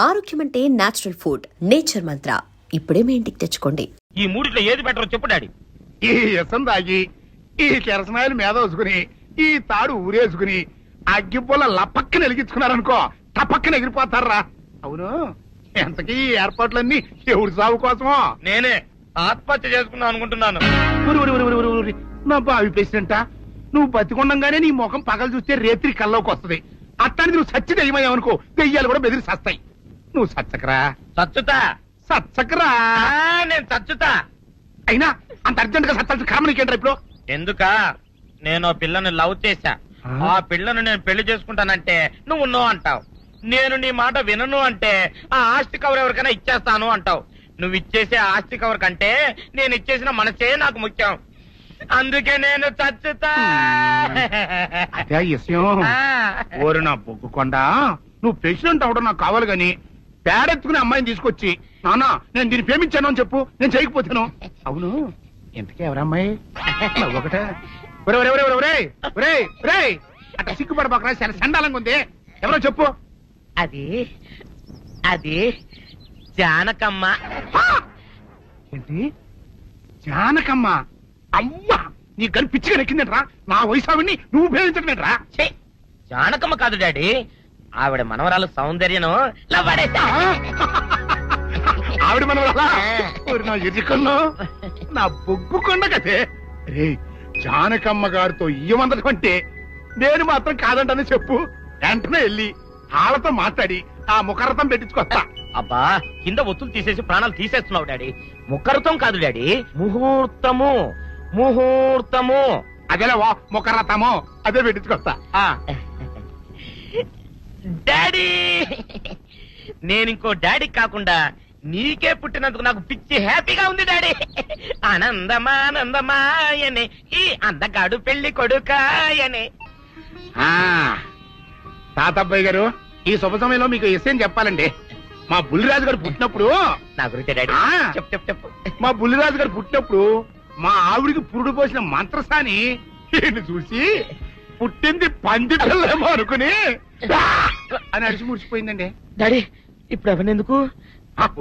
ఆరోగ్యం అంటే natural food. Nature మంత్ర ఇప్పుడే మీ ఇంటికి తెచ్చుకోండి. ఈ మూడిట్లో ఏది బెటర్ చెప్పు డాడీ. ఈ ఎసం తాగి ఈ కిరసనాయలు మీద వేసుకుని ఈ తాడు ఊరేసుకుని అగ్గిపూల లపక్కన వెలిగించుకున్నారనుకో టపక్కన ఎగిరిపోతారా. అవును, ఎంతకీ ఈ ఏర్పాట్లన్నీ ఎవరి సాగు కోసమో? నేనే ఆత్మహత్య చేసుకుందాం అనుకుంటున్నాను. ఉరి ఉరి ఉరి ఉరి ఉరి. నా బావి పేసినంట నువ్వు బతికొండంగానే నీ ముఖం పగలు చూస్తే రేత్రి కల్లోకి వస్తుంది. అట్టానికి నువ్వు సచ్చి దెయ్యమయ్యావనుకో దెయ్యాలు కూడా బెదిరి సస్తాయి. నువ్వు సచ్చకరా చచ్చుతా. సచ్చకరా. నేను చచ్చుతా. అయినా అంత అర్జెంట్ గా సత్తాల్సిన కర్మ నీకేంట్రా ఇప్పుడు? ఎందుక నేను పిల్లను లవ్ చేశా. ఆ పిల్లను నేను పెళ్లి చేసుకుంటానంటే నువ్వు నో అంటావు. నేను నీ మాట వినను అంటే ఆ ఆస్తి కవర్ ఎవరికైనా ఇచ్చేస్తాను అంటావు. నువ్వు ఇచ్చేసే ఆస్తి కవర్ కంటే నేను ఇచ్చేసిన మనసే నాకు ముఖ్యం. అందుకే నేను చచ్చుతా. అదే విషయం. ఓరు నా బొగ్గుకొండ, నువ్వు ప్రెసిడెంట్ అవడం నాకు కావాలి గాని పేడెత్తుకునే అమ్మాయిని తీసుకొచ్చి నానా నేను దీన్ని ప్రేమించాను అని చెప్పు, నేను చేయకపోతాను. అవును, ఇంతకీ ఎవరమ్మాయి? ఒకటే అట్లా సిగ్గుపడబాకరా, చాలా సండాలంగా ఉంది. ఎవరో చెప్పు. అది అది జానకమ్మ. ఏంటి జానకమ్మ? అమ్మా, నీ గని పిచ్చిగా నెక్కిందంట్రా. నా వయసు ఆవిడ్ని నువ్వు ప్రేమించటమేట్రా? జానకమ్మ కాదు డాడీ, ఆవిడ మనవరాలు సౌందర్యను ఆవిడ మనవరాలా? నా ఎరుకల్లో నా బొగ్గుకొండ కదే. రే, జానకమ్మ గారితో ఇయ్యమందడం అంటే నేను మాత్రం కాదంటని చెప్పు. వెంటనే వెళ్ళి వాళ్ళతో మాట్లాడి ఆ ముఖరథం పెట్టించుకొస్తా. అబ్బా, కింద ఒత్తులు తీసేసి ప్రాణాలు తీసేస్తున్నావు డాడీ. ముఖరథం కాదు డాడీ, ముహూర్తము. ముహూర్తము అదేలా ముఖరథము, అదే పెట్టించుకొస్తా. డాడీ, నేను ఇంకో డాడీ కాకుండా నీకే పుట్టినందుకు నాకు పిచ్చి హ్యాపీగా ఉంది డాడీ. ఆనందమానందమాయనే ఈ అందగాడు పెళ్లి కొడుకాయనే. తాతబ్బాయి గారు, ఈ శుభ సమయంలో మీకు విషయం చెప్పాలండి. మా బుల్లిరాజు గారు పుట్టినప్పుడు నా గురించి డాడీ చెప్పు చెప్పు చెప్పు. మా బుల్లిరాజు గారు పుట్టినప్పుడు మా ఆవిడికి పురుడు పోసిన మంత్రసాని ఈయన్ని చూసి పుట్టింది పంది పిల్లేమో అనుకుని అని అడిచి ముడిచిపోయిందండి. డాడీ, ఇప్పుడు అవన్నెందుకు?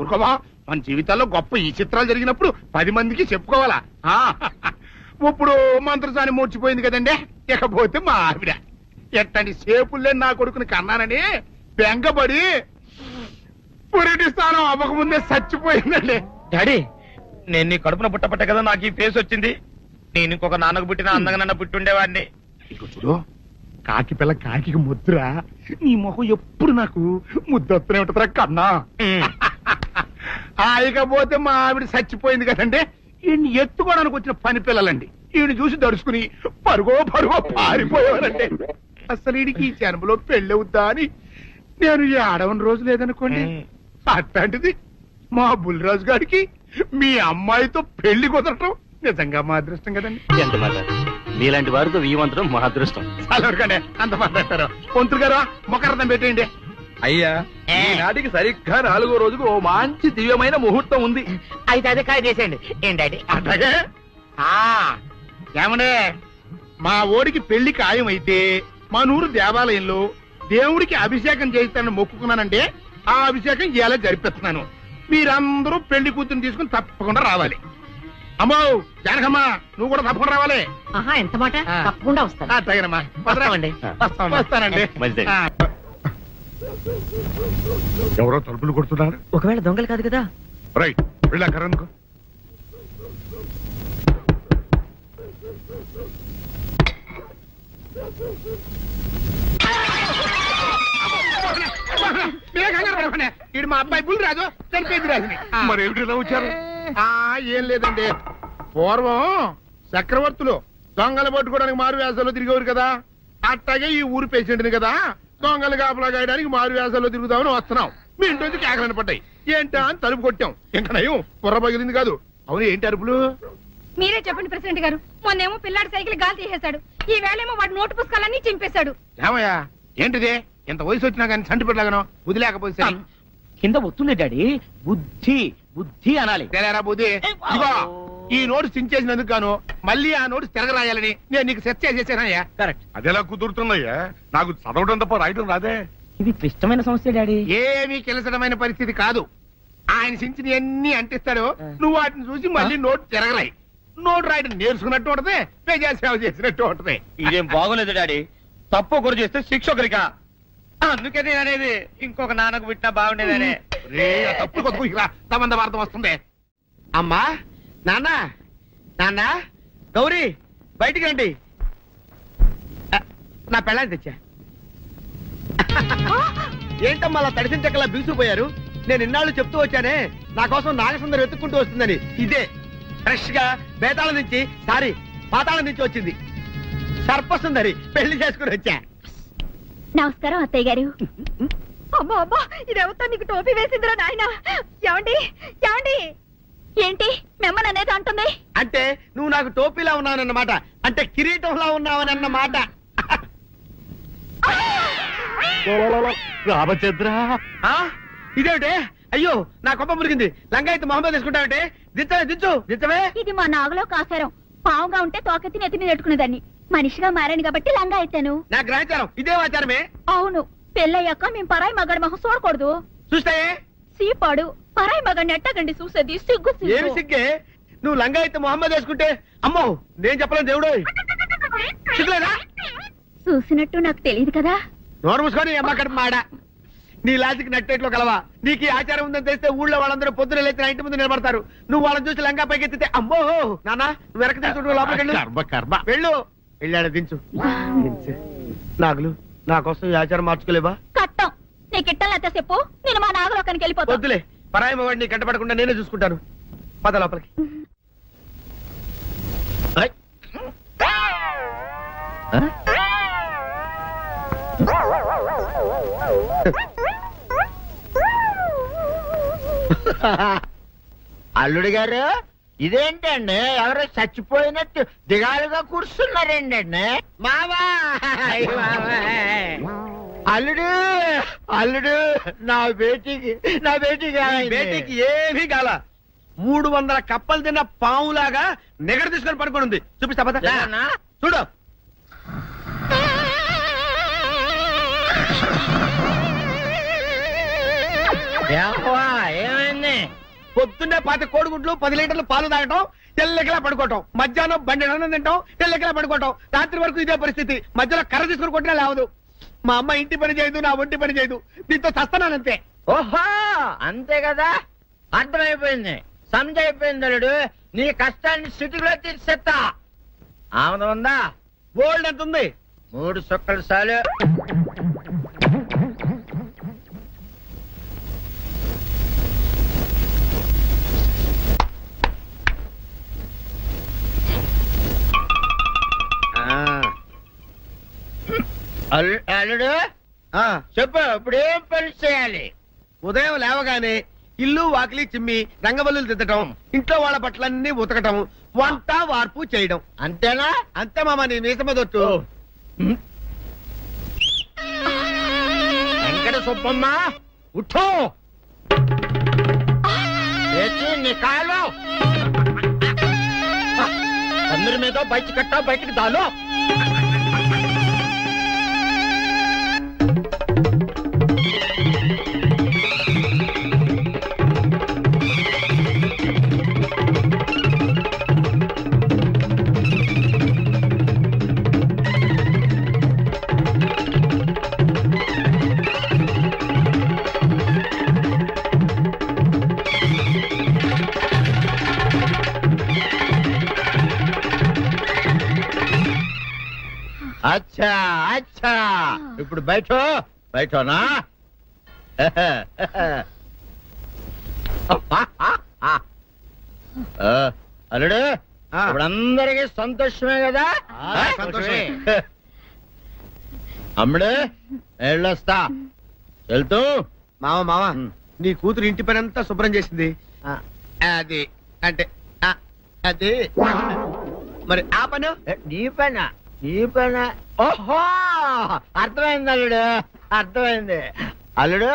ఊరుకోవా, మన జీవితాల్లో గొప్ప ఈ చిత్రాలు జరిగినప్పుడు 10 మందికి చెప్పుకోవాలా. ఇప్పుడు మంత్రసాని మూర్చిపోయింది కదండి. ఇకపోతే మా ఆవిడ ఎట్టండి సేపుల్లే నా కొడుకుని కన్నానని బెంగపడి పురిటి స్థానం అవ్వకముందే చచ్చిపోయిందండి. డాడీ, నేను నీ కడుపున పుట్టపట్ట కదా నాకు ఈ ఫేస్ వచ్చింది. నేను ఇంకొక నాన్నకు పుట్టిన అందంగా నన్ను పుట్టుండేవాడిని. ఇక చూడు, కాకి పిల్ల కాకి ముద్దురా. నీ మొహం ఎప్పుడు నాకు ముద్దొత్తనే ఉంటుందిరా కన్నా. ఇకపోతే మా ఆవిడ చచ్చిపోయింది కదండి. ఈయన్ని ఎత్తుకోవడానికి వచ్చిన పని పిల్లలండి. ఈయన చూసి దడుచుకుని పరుగో పారిపోయేవారండి. అసలు ఈడికి ఈ జన్మలో పెళ్ళవుద్దా అని నేను ఈ ఆడవని రోజు లేదనుకోండి. అట్లాంటిది మా బుల్లిరాజు గారికి మీ అమ్మాయితో పెళ్లి కుదరటం నిజంగా మా అదృష్టం కదండి. ఎంత మాట, మీలాంటి వారితో వీయమంతరం మా అదృష్టం. చాలవరకండి, అంత మాట్లాడతారు. పొంతులు గారు మొకరదం పెట్టేయండి. అయ్యా, ఈనాటికి సరిగ్గా 4వ రోజుకు ఓ మంచి దివ్యమైన ముహూర్తం ఉంది. అయితే అదే కాయ చేసేయండి. ఏం డాడీ? అట్లాగే. ఏమనే, మా ఓడికి పెళ్లి ఖాయమైతే మా నూరు దేవాలయంలో దేవుడికి అభిషేకం చేయిస్తానని మొక్కుకున్నానంటే ఆ అభిషేకం ఇలా జరిపిస్తున్నాను. మీరందరూ పెళ్లి కూతురు తీసుకుని తప్పకుండా రావాలి. అమ్మో జానకమ్మ, నువ్వు కూడా తప్పకుండా రావాలి. ఎంత మాట? తప్పకుండా వస్తాను. అట్లాగేనమ్మా, వస్తామండి. వస్తానండి. ఎవరో తలుపులు కొడుతున్నారు. ఒకవేళ దొంగలు కాదు కదా? రైట్, వెళ్ళాకరందుకు. వీడు మా అబ్బాయి బుల్లిరాజు, చనిపోయింది రాజుని. మరి ఏమిటి ఇలా వచ్చారు? ఏం లేదండి, పూర్వం చక్రవర్తులు దొంగలు పట్టుకోవడానికి మారు వేసాల్లో తిరిగేవారు కదా. అట్లాగే ఈ ఊరు పేషెంట్ని కదా దొంగలు కాపలా గాయడానికి మారు వేసాల్లో తిరుగుదామని వస్తున్నాం. మీ ఇంటి నుంచి కేకలను పడ్డాయి. ఏంటా అని తలుపు కొట్టాం. ఇంకా నయం పొర్ర పగిలింది కాదు. అవును, ఏంటి అరుపులు? మీరే చెప్పండి ప్రెసిడెంట్ గారు. మొన్నేమో పిల్లాడి సైకిల్ గాలి తీసేశాడు, ఈ వేళేమో వాడి నోటు పుస్తకాలన్నీ చింపేశాడు. ఏమయ్యా, ఏంటిది? ఎంత వయసు వచ్చినా కానీ చంటి పెట్టలాగను వదిలేకపోతే కింద వస్తుంది డాడీ. బుద్ధి బుద్ధి అనాలి. తెలేరా బుద్ధి. ఇదిగో, ఈ నోటు చించేసినందుకు గాను మళ్ళీ ఆ నోటు తిరగరాయాలని నేను నీకు సెట్ చేసేసానయ్యా. కరెక్ట్. అదెలా కుదురుతుందయ్యా? నాకు చదవడం తప్ప రాయటం రాదే. ఇది క్లిష్టమైన సమస్య డాడీ. ఏమీ కిలసడమైన పరిస్థితి కాదు. ఆయన సించిన ఎన్ని అంటిస్తాడో నువ్వు వాటిని చూసి మళ్ళీ నోటు తిరగరాయి. నోటు రాయడం నేర్చుకున్నట్టు ఉంటది, ప్రజాసేవ చేసినట్టు ఉంటది. ఇదేం బాగోలేదు డాడీ. తప్పు ఒకరు చేస్తే శిక్ష ఒకరికా. అందుకే నేను అనేది ఇంకొక నాన్నకు పుట్టినా బాగుండేదనే. రే, ఆ తప్పుడు కొత్త సంబంధ వార్త వస్తుంది. అమ్మా, నాన్న, నాన్న, గౌరీ, బయటికి రండి. నా పెళ్ళాన్ని తెచ్చా. ఏంటమ్మా అలా తడిసిన చెక్కలా బిగుసిపోయారు? నేను ఇన్నాళ్ళు చెప్తూ వచ్చానే, నా కోసం నాగసుందరం వెతుక్కుంటూ వస్తుందని. ఇదే ఫ్రెష్ గా బేతాళం నుంచి పాతాళం నుంచి వచ్చింది సర్పసుందరి. పెళ్లి చేసుకుని వచ్చా. నమస్కారం అత్తయ్య గారు. అమ్మా అమ్మా, ఇదేవతా నీకు టోపీ వేసిందిరా నాయన. ఏమండి ఏమండి, ఏంటి మిమ్మల్ని అనేది అంటుంది? అంటే నువ్వు నాకు టోపీలా ఉన్నావనన్నమాట, అంటే కిరీటంలా ఉన్నావనన్నమాట. రామచంద్ర, ఇదేమిటే? అయ్యో, నా కొప్ప మురిగింది. లంగా అయితే మొహమ్మద్ తీసుకుంటావంటే? దించవే. ఇది మా నాగులో కాసారం. పావుగా ఉంటే తోకెత్తి నెత్తి మీద పెట్టుకునేదాన్ని. మనిషిగా మారాను కాబట్టి లంగా ఎత్తాను. నా గ్రహచారం ఇదే ఆచారమే. అవును, పెళ్ళయ్యాక మేము పరాయి మగాడి మొహం చూడకూడదు. చూస్తాయే సీపాడు పరాయి మగాడిని ఎట్టగండి చూసేది. సిగ్గు ఏమి సిగ్గే? నువ్వు లంగా అయితే మొహమ్మద్ వేసుకుంటే అమ్మో నేను చెప్పలేను దేవుడు. సిగ్గులేదా? చూసినట్టు నాకు తెలియదు కదా. నోరు మూసుకొని అమ్మ కడుపు మాడ. నీ లాజిక్ నట్టేట్లో కలవా? నీకు ఈ ఆచారం ఉందని తెలిస్తే ఊళ్ళో వాళ్ళందరూ పొద్దున లేచి నా ఇంటి ముందు నిలబడతారు. నువ్వు వాళ్ళని చూసి లంగా పైకి ఎత్తితే అమ్మో నాన్న నువ్వు వెనక తీసుకుంటూ లోపలికి వెళ్ళు. వెళ్ళాడు దించు. నాగులు, నా కోసం ఈ ఆచారం మార్చుకోలేవా? కట్టం నీకు ఇట్టలేత చెప్పు, నేను మా నాగలోకానికి వెళ్ళిపోతా. వద్దులే, పరాయి వాడిని కంటపడకుండా నేనే చూసుకుంటాను. పద లోపలికి. అల్లుడు గారు, ఇదేంటండి ఎవరో చచ్చిపోయినట్టు దిగాలుగా కూర్చున్నారేంటండి? మావా, అల్లుడు అల్లుడు, నా బేటీకి బేటీకి ఏమీ కాల. 300 కప్పలు తిన్న పావులాగా నిగడ తీసుకొని పడుకొని ఉంది. చూపిస్తా పద. చూడు. ఏమైంది? పొద్దున్నే 10 కోడిగుడ్లు 10 లీటర్లు పాలు తాగటం, తెల్లకిలా పడుకోవటం. మధ్యాహ్నం బండి అన్నం తింటాం, తెల్లకిలా పడుకోవటం. రాత్రి వరకు ఇదే పరిస్థితి. మధ్యలో కర్ర తీసుకుని కొట్టినా లేవదు. మా అమ్మ ఇంటి పని చేయదు, నా ఒంటి పని చేయదు. దీంతో చస్తానంతే. ఓహో, అంతే కదా, అర్థమైపోయింది, సంజైపోయింది. అల్లుడు, నీ కష్టాన్ని సిటీలో తీర్చేస్తా. ఆమె ఉందా? గోల్డ్ ఎంత ఉంది? 3 సుక్కలు చాలు. అల్లుడు చెప్పు, ఇప్పుడు ఏం పని చేయాలి? ఉదయం లేవగానే ఇల్లు వాకిలి చిమ్మి రంగవల్లులు దిద్దటం, ఇంట్లో వాళ్ళ బట్టలన్నీ ఉతకటం, వంట వార్పు చేయడం. అంతేనా? అంతే మామ, నీ మీసమదొట్టు. వెంకట సుబ్బమ్మ, ఉఠో, లేచి నీ కాలు అందరి మీద బయట కట్టా, బయటికి దాలో. అచ్చా అచ్చా, ఇప్పుడు బయటనా? అల్లుడు, ఇప్పుడు అందరికి సంతోషమే కదా? సంతోషమే. అమ్ముడు, వెళ్ళొస్తా. వెళ్తూ మామ నీ కూతురు ఇంటి పని అంతా శుభ్రం చేసింది. అది అంటే అది మరి ఆ పను నీ పైన. ఓహో, అర్థమైంది అల్లుడు, అర్థమైంది. అల్లుడు,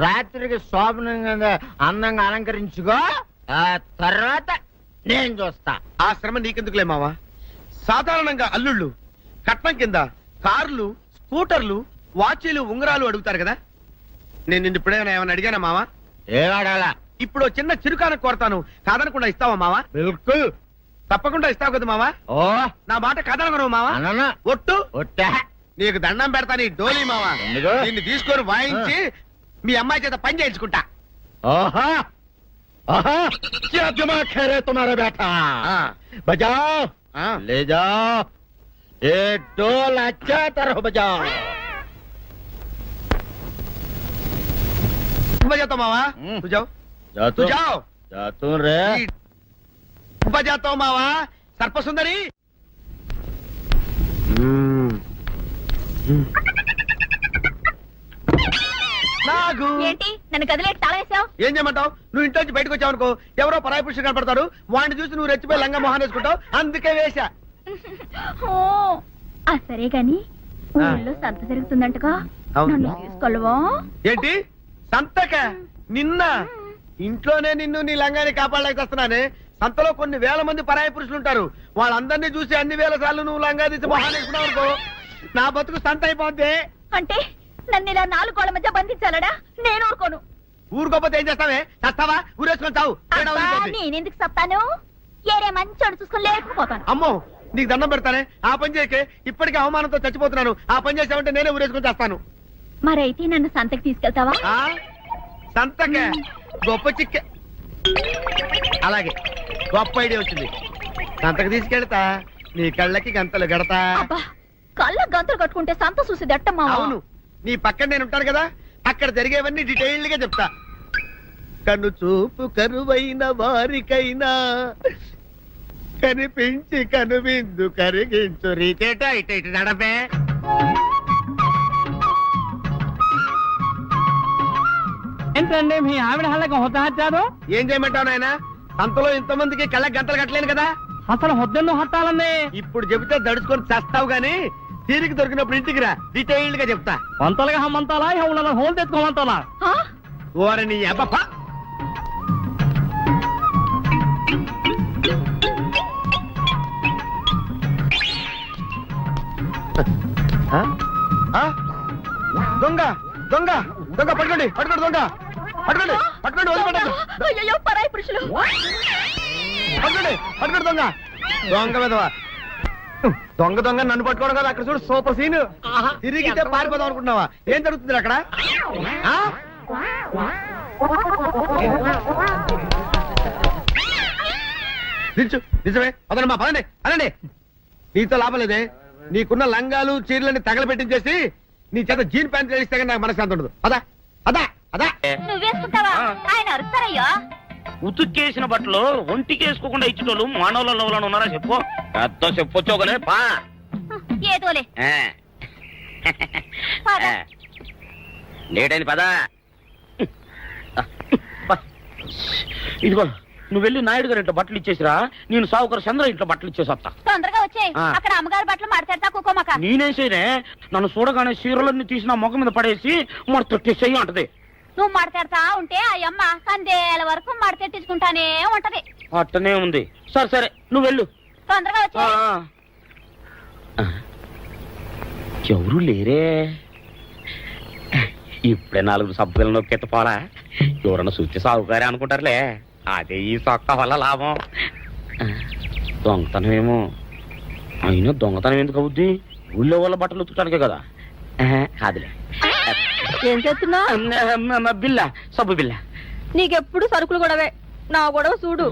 రాత్రికి శోభనంగా అందంగా అలంకరించుకో, ఆ తర్వాత నేను చూస్తా. ఆ శ్రమ నీకెందుకులే మావా. సాధారణంగా అల్లుళ్ళు కట్నం కింద కార్లు, స్కూటర్లు, వాచీలు ఉంగరాలు అడుగుతారు కదా నేను నిన్ను ఇప్పుడేమైనా ఏమైనా అడిగానా మావా? ఏడాడాలా ఇప్పుడు ఓ చిన్న చిరుకాను కోరతాను, కాదనకుండా ఇస్తావా మావా? బిల్కుల్. తప్పకుండా ఇస్తావు కదా మావా? ఓ నా మాట కాదనగను మావా? అననా ఒట్టు ఒట్టా. నీకు దండం పెడతాను ఈ డోలీ మావా. ఎందుకు? నిన్ను తీసుకొని వాయించి మీ అమ్మాయి చేత పని చేయించుకుంటా. ओहा ओहा क्या दिमाग है रे तुम्हारा बेटा बजाओ ले जाओ ये ढोल अच्छा तरह बजाओ बजाता मावा तू जाओ जा तू जाओ जा तू रे बजाता हूँ मावा सर्प सुंदरी నాగు ఏంటి నన్ను గదిలేటి తాళేసావు? ఏం చేయమంటావు? నువ్వు ఇంట్లో నుంచి బయటకు వచ్చావు అనుకో, ఎవరో పరాయి పురుషుడు కనపడతాడు, వాడిని చూసి నువ్వు రెచ్చిపోయి లంగా మొహాన్ వేసుకుంటావు, అందుకే వేశా. సరే గాని ఊళ్ళో సంత జరుగుతుందంటగా, అవును. నన్ను తీసుకెళ్ళవా? ఏంటి సంతక? నిన్న ఇంట్లోనే నిన్ను నీ లంగాన్ని కాపాడలేక వస్తున్నానే. సంతలో కొన్ని వేల మంది పరాయి పురుషులు ఉంటారు, వాళ్ళందరినీ చూసి అన్ని వేల సార్లు నువ్వు లంగా తీసి మొహాన్ వేసుకున్నావు అనుకో, నా బతుకు సంత అయిపోద్ది. అంటే నన్ను ఇలా 4 గోళ్ల మధ్య బంధించాలడా? నేను ఊరుకోను. ఊరుకోపోతే ఏం చేస్తావే? చస్తావా? ఊరేసుకొని చావు. తేడా అబ్బా, వదిలిపోద్ది. నేనెందుకు చెప్తాను? ఏరే మంచోడు చూసుకొని లేకపోతాను. అమ్మో నీకు దండం పెడతానే, ఆ పని చేయకే. ఇప్పటికే అవమానంతో చచ్చిపోతున్నాను, ఆ పని చేసావంటే నేనే ఊరేసుకొని చేస్తాను. మరైతే నన్ను సంతకి తీసుకెళ్తావా? ఆ సంతకే గొప్ప చిక్కే. అలాగే గొప్ప ఐడియా వచ్చింది. సంతకు తీసుకెళ్తా, నీ కళ్ళకి గంతలు గడతా. అబ్బా, కళ్ళ గంతులు కట్టుకుంటే సంత చూసి దట్టమ్మా. అవును, నీ పక్కన నేను ఉంటాను కదా, అక్కడ జరిగేవన్నీ డీటెయిల్డ్ గా చెప్తా. కను చూపు కరువైన వారికైనా కనిపించి కనువిందు కరిగించు రీతేట ఇట ఇటు నడపే. ఏంటండి మీ ఆవిడ హళ్ళకి హొత్తహత్యారు? ఏం చేయమంటావు నాయన? సంతలో ఇంతమందికి కళ్ళకి గంటలు కట్టలేను కదా. అసలు హొద్దెన్ను హత్తాలండి. ఇప్పుడు చెబితే దడుచుకొని చేస్తావు గాని తీరిక దొరికినప్పుడు ఇంటికి రా, డీటెయిల్డ్ గా చెప్తా. వంతలుగా హమ్మంతాలా ఎవరు హోల్ తెచ్చుకోమంతాలా? ఆ? ఓరని అబ్బప్ప. ఆ? ఆ? దొంగ దొంగ దొంగ పట్టుకోండి పట్టుకోండి దొంగ పట్టుకోండి పట్టుకోండి వదిలిపెట్టండి. అయ్యయ్యో, పరాయి పురుషులు. పట్టుకోండి పట్టుకోండి దొంగ దొంగ విధవా. దొంగ దొంగ నన్ను పట్టుకోవడం కదా, అక్కడ చూడు సూపర్ సీన్. తిరిగితే పారిపోదాం అనుకుంటున్నావా? ఏం జరుగుతుంది అక్కడ? ఆ? నిల్చు, నిజమే. పదండి పదండి అనండి. నీతో లాభం లేదే. నీకున్న లంగాలు చీరలని తగలబెట్టించేసి నీ చేత జీన్ ప్యాంట్ వేస్తే కానీ నాకు మనశ్శాంతి ఉండదు. అదా అదా అదా. నువ్వేసుకుంటావా? ఆయన అరుస్తారయ్యా. ఉతుక్కేసిన బట్టలు ఒంటికి వేసుకోకుండా ఇచ్చేటోళ్ళు మానవులలో ఉన్నారా చెప్పు. పెద్ద చెప్పొచ్చోగనే పా. ఏదోలే. లేట్ అయింది పదా. ఇదిగో నువ్వు వెళ్ళి నాయుడు గారు ఇంట్లో బట్టలు ఇచ్చేసిరా, నేను సావుకర్ చంద్ర ఇంట్లో బట్టలు ఇచ్చేసి వస్తా. తొందరగా వచ్చాయి. ఆ. అక్కడ అమ్మగారి బట్టలు మాడతాడతా కుకోమాక. నేనేం చేయనే, నన్ను చూడగానే చీరలన్నీ తీసి నా ముఖం మీద పడేసి మడతెట్టేసేయి అంటది. నువ్వు మాడతాడతా ఉంటే ఆ అమ్మ సందేల వరకు మడతెట్టించుకుంటానే ఉంటది. అట్టనే ఉంది. సరే సరే నువ్వు వెళ్ళు. తొందరగా ఆ, వచ్చాయి. ఆ. ఎవరు లేరే. ఇప్పుడే 4 సబ్బులు నొక్కెత్త పోరా, ఎవరన్నా చూస్తే సాగుకారే అనుకుంటారులే. అదే ఈ సొక్క వల్ల లాభం. దొంగతనం ఏమో. అయినా దొంగతనం ఎందుకు అవుద్ది? ఊళ్ళో వాళ్ళ బట్టలు ఉతుకడానికే కదా. కాదులే. ఏం చేస్తున్నా? బిల్ల, సబ్బు బిల్ల. నీకెప్పుడు సరుకులు గొడవే. నా గొడవ చూడు.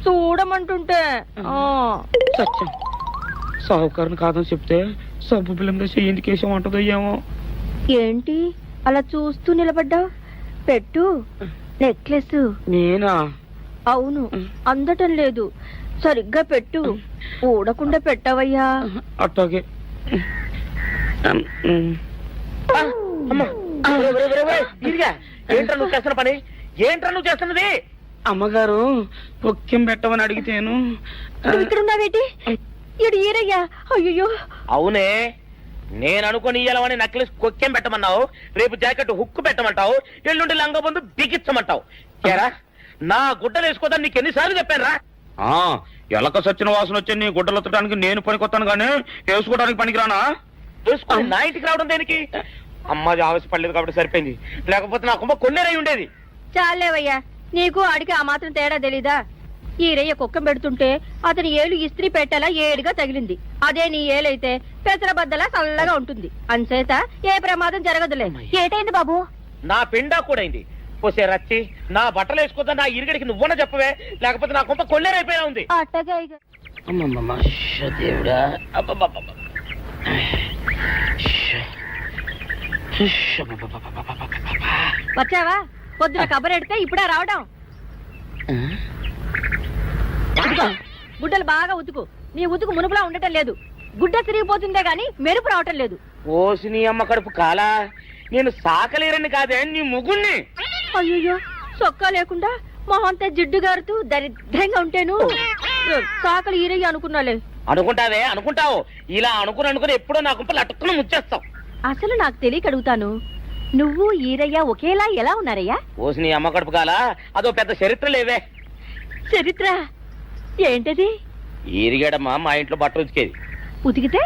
చూడమంటుంటే. సత్యం, సాహుకారుని కాదని చెప్తే సబ్బు బిల్ల మీద చెయ్యి ఎందుకు వేసామంటుందో ఏమో. ఏంటి అలా చూస్తూ నిలబడ్డావు? పెట్టు. నెక్లెస్. నేనా? అవును, అందటం లేదు. సరిగ్గా పెట్టు. ఊడకుండా పెట్టవయ్యా. అట్టాగే. ఏంట్రా నువ్వు చేస్తున్న పని? ఏంట్రా నువ్వు చేస్తున్నది? అమ్మగారు పొక్కెం పెట్టమని అడిగితేను. నువ్వు ఇక్కడ ఉన్నావేటి? ఇడు ఈరయ్యా. అయ్యో. అవునే, నేను అనుకుని ఇయ్యాలని నక్లెస్ కొక్కెం పెట్టమన్నావు, రేపు జాకెట్ హుక్కు పెట్టమంటావు, ఎల్లుండి లంగా బందు బిగించమంటావు. ఏరా, నా గుడ్డలు వేసుకోదాన్ని నీకు ఎన్నిసార్లు చెప్పాను రా. ఎలక సచ్చిన వాసన వచ్చి నీ గుడ్డలు ఎత్తడానికి నేను పనికొత్తాను గానీ వేసుకోవడానికి పనికిరానా? వేసుకొని నా ఇంటికి రావడం దేనికి? అమ్మాది ఆవేశపడలేదు కాబట్టి సరిపోయింది, లేకపోతే నా కుమ్మ కొల్లేరై ఉండేది. చాలేవయ్యా, నీకు అడిగి ఆ మాత్రం తేడా తెలీదా? ఈరయ్య కుక్కం పెడుతుంటే అతని ఏలు ఇస్త్రీ పెట్టేలా ఏడుగా తగిలింది. అదే నీ ఏలైతే పెసరబద్దలా చల్లగా ఉంటుంది. అంచేత ఏ ప్రమాదం జరగదులే. ఏటైంది బాబు? నా పిండా కూడా అయింది. పోసే రచ్చి, నా బట్టలు వేసుకోద్దా నా ఇరుగడికి నువ్వన చెప్పవే, లేకపోతే నా కుమ్మ కొల్లేరైపోయినా ఉంది. అట్టగా దేవుడా, వచ్చావా? పొద్దున కబరెడితే ఇప్పుడే రావడం. ఇదిగో, గుడ్డలు బాగా ఉతుకు. నీ ఉతుకు మునుపులా ఉండటం లేదు. గుడ్డ తిరిగిపోతుందే గాని మెరుపు రావటం లేదు. ఓసి నీ అమ్మ కడుపు కాలా, నేను సాకలేరని కాదే నీ ముగ్గుణ్ణి. అయ్యో, సొక్కా లేకుండా మొహంతా జిడ్డు గారుతూ దరిద్రంగా ఉంటేను సాకలు ఈరయ్య అనుకున్నాలే. అనుకుంటావే, అనుకుంటావు. ఇలా అనుకుని ఎప్పుడో నా గుంపలు అటుక్కుని ముచ్చేస్తావు. అసలు నాకు తెలియక అడుగుతాను, నువ్వు ఈరయ్య ఒకేలా ఎలా ఉన్నారయ్యా? ఓసి నీ అమ్మ కడుపు కాలా, అదో పెద్ద చరిత్ర లేవే. చరిత్ర ఏంటది? ఈరిగడమ్మ మా ఇంట్లో బట్టలు ఉతికేది. ఉతికితే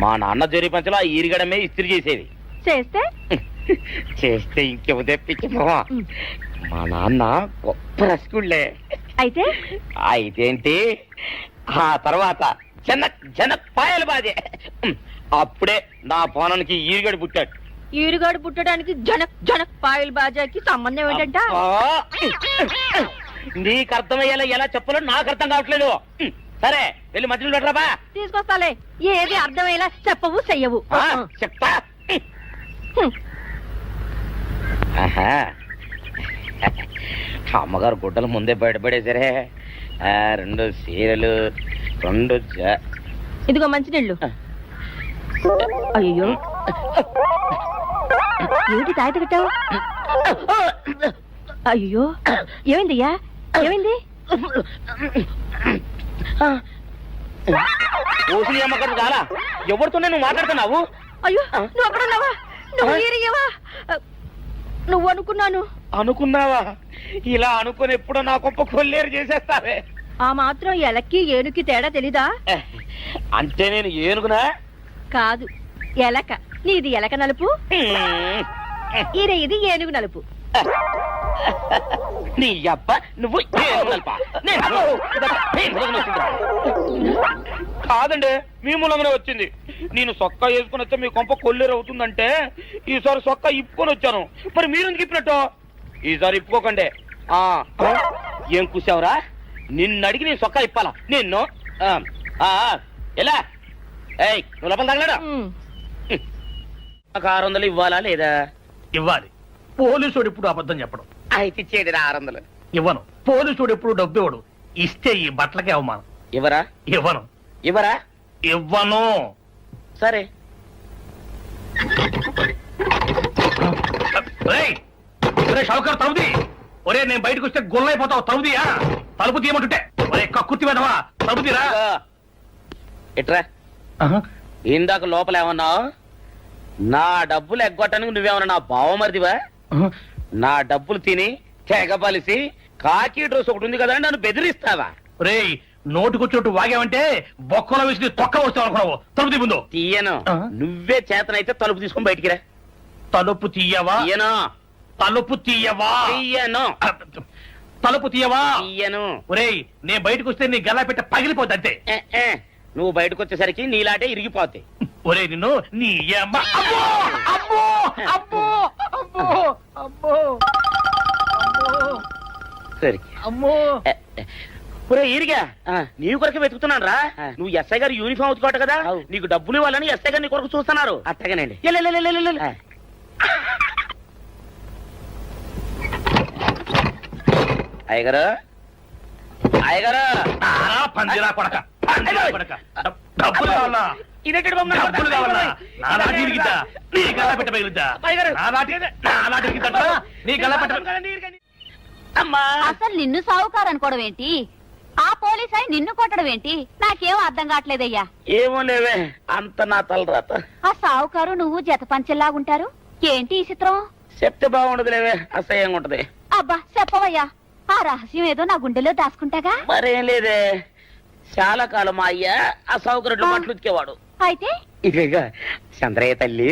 మా నాన్న జరి పంచలో ఆ ఈరిగడమే ఇస్త్రీ చేసేది. చేస్తే చేస్తే ఇంకేమో తెప్పించమా. మా నాన్న గొప్ప రసికుళ్ళే. అయితే అయితేంటి, ఆ తర్వాత జనక్ పాయలు బాధే. అప్పుడే నా పోనానికి ఈరిగడు పుట్టాడు. ఈరుగాడు పుట్టడానికి జనక్ జనక్ పాయల్ బాజాకి సంబంధం ఏంటంట? అబ్బా! నీకు అర్థమయ్యేలా ఎలా చెప్పాలో నాకు అర్థం కావట్లేదు. సరే, వెళ్ళి మధ్యలో పెట్టరాబా. తీసుకొస్తాలే. ఏది అర్థమయ్యేలా చెప్పవు చెయ్యవు. చెప్తా. ఆహా. అమ్మగారు గుడ్డలు ముందే బయటపడేసరే. 2 చీరలు, 2 ఇదిగో మంచినీళ్ళు. అయ్యో, ఏంటి తాయిత కట్టావు? అయ్యో, ఏమైందయ్యా? ఏమైంది? ఓసిని అమ్మగారు చాలా ఎవరితోనే నువ్వు మాట్లాడుతున్నావు? అయ్యో, నువ్వు అక్కడున్నావా? నువ్వు ఈరయ్యవా? నువ్వు అనుకున్నాను. అనుకున్నావా? ఇలా అనుకుని ఎప్పుడో నా గొప్ప కొల్లేరు చేసేస్తావే. ఆ మాత్రం ఎలక్కి ఏనుకి తేడా తెలీదా? అంటే నేను ఏనుగునా? కాదు, ఎలక. నీది ఎలక నలుపు, ఈరయ్యది ఏనుగు నలుపు. నీ అబ్బ నువ్వు ఏనుగు నలుపా? కాదండి, మీ మూలంగానే వచ్చింది. నేను సొక్కా వేసుకుని వస్తే మీ కొంప కొల్లేరు అవుతుందంటే ఈసారి సొక్కా ఇప్పుకొని వచ్చాను. మరి మీరు ఎందుకు ఇప్పినట్టు? ఈసారి ఇప్పుకోకండి. ఏం కూసావురా? నిన్ను అడిగి నేను సొక్కా ఇప్పాలా నిన్ను? ఎలా? ఏయ్, నువ్వు లోపల తగలడా? నాకు 600 ఇవ్వాలా లేదా? ఇవ్వాలి. పోలీసుడు ఇప్పుడు అబద్ధం చెప్పడం. అయితే ఇచ్చేది 600. ఇవ్వను. పోలీసుడు ఎప్పుడు డబ్బు ఇవ్వడు. ఇస్తే ఈ బట్టలకే అవమానం. ఇవ్వరా? ఇవ్వను. ఇవ్వరా? ఇవ్వను. సరే. షౌకర్ తలుపుది. ఒరే, నేను బయటకు వస్తే గొల్లైపోతావు. తలుపుదియా? తలుపు తీయమంటుంటే ఒరే కక్కుర్తి వేదవా, తలుపుదిరా. ఎట్రా? ఇందాక లోపల ఏమన్నావు? నా డబ్బులు ఎగ్గొట్టడానికి నువ్వేమన్నా నా బావమరిదివా? నా డబ్బులు తిని తెగబలిసి కాకి డ్రెస్ ఒకటి ఉంది కదా నన్ను బెదిరిస్తావా? రే, నోటుకొచ్చినట్టు వాగావంటే బొక్కలో వేసి తొక్క వస్తావు అనుకున్నావు. తలుపు తీ ముందు. తీయను. నువ్వే చేతనైతే తలుపు తీసుకొని బయటికి రా. తలుపు తీయవా? తీయను. తలుపు తీయవా? తీయను. తలుపు తీయవా? తీయను. ఒరేయ్, నేను బయటకు వస్తే నీ గల్లా పెట్ట పగిలిపోద్ది అంతే. నువ్వు బయటకు వచ్చేసరికి నీలాటే ఇరిగిపోతాయి. ఒరే, నిన్ను నీ అమ్మ. అబ్బో అబ్బో అబ్బో అబ్బో అబ్బో సరే అమ్మో. ఒరే ఈరిగా, నీ కొరకు వెతుకుతున్నాను రా. నువ్వు ఎస్ఐ గారు యూనిఫామ్ అవుతుకోట కదా, నీకు డబ్బులు ఇవ్వాలని ఎస్ఐ గారు నీ కొరకు చూస్తున్నారు. అట్టగానండి. అయ్యగారు, అయ్యగారు, పందిరా కొడక, పందిరా కొడక. డబ్బులు కావాలా? డబ్బులు కావాలా? నా లాఠీ ఇరిగిద్దా? నీ గల్లా పెట్ట పగిలిద్దా? నా లాఠీ ఇరిగిద్దా? నీ గల్లా పెట్ట. అమ్మా, అసలు నిన్ను సావుకారు అనుకోవడం ఏంటి? ఆ పోలీస్ అయి నిన్ను కొట్టడం ఏంటి? నాకేం అర్థం కావట్లేదయ్యా. ఏమో లేవే, అంత నా తలరాత. ఆ సావుకారు నువ్వు జత పంచెల్లాగుంటారు. ఏంటి ఈ చిత్రం? చెప్తే బాగుండదు లేవే, అసహ్యంగా ఉంటది. అబ్బా చెప్పవయ్యా, ఆ రహస్యం ఏదో నా గుండెలో దాచుకుంటాగా. మరేం లేదే, చాలా కాలం మా అయ్య ఆ సౌకర్యం బట్టలు ఉతికేవాడు. అయితే ఇక చంద్రయ్య తల్లి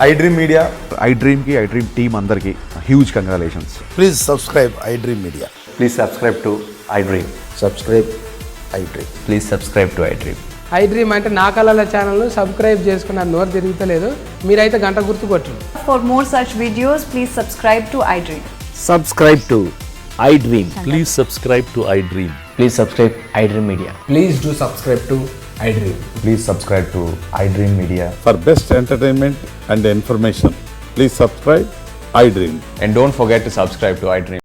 iDream Media. ఐ డ్రీమ్కి ఐ డ్రీమ్ టీమ్ అందరికీ huge congratulations. Please subscribe iDream media. Please subscribe to iDream. Subscribe iDream. Please subscribe to iDream. IDream అంటే నా కళల ఛానల్ను సబ్స్క్రైబ్ చేసుకున్న నోరు తిరుగుతలేదు. మీరైతే గంట గుర్తు కొట్టండి. For more such videos, please subscribe to iDream. Subscribe to iDream. Please subscribe to iDream. Please subscribe iDream Media. Please do subscribe to iDream. Please subscribe to iDream Media. For best entertainment and information please subscribe I dream. And don't forget to subscribe to iDream.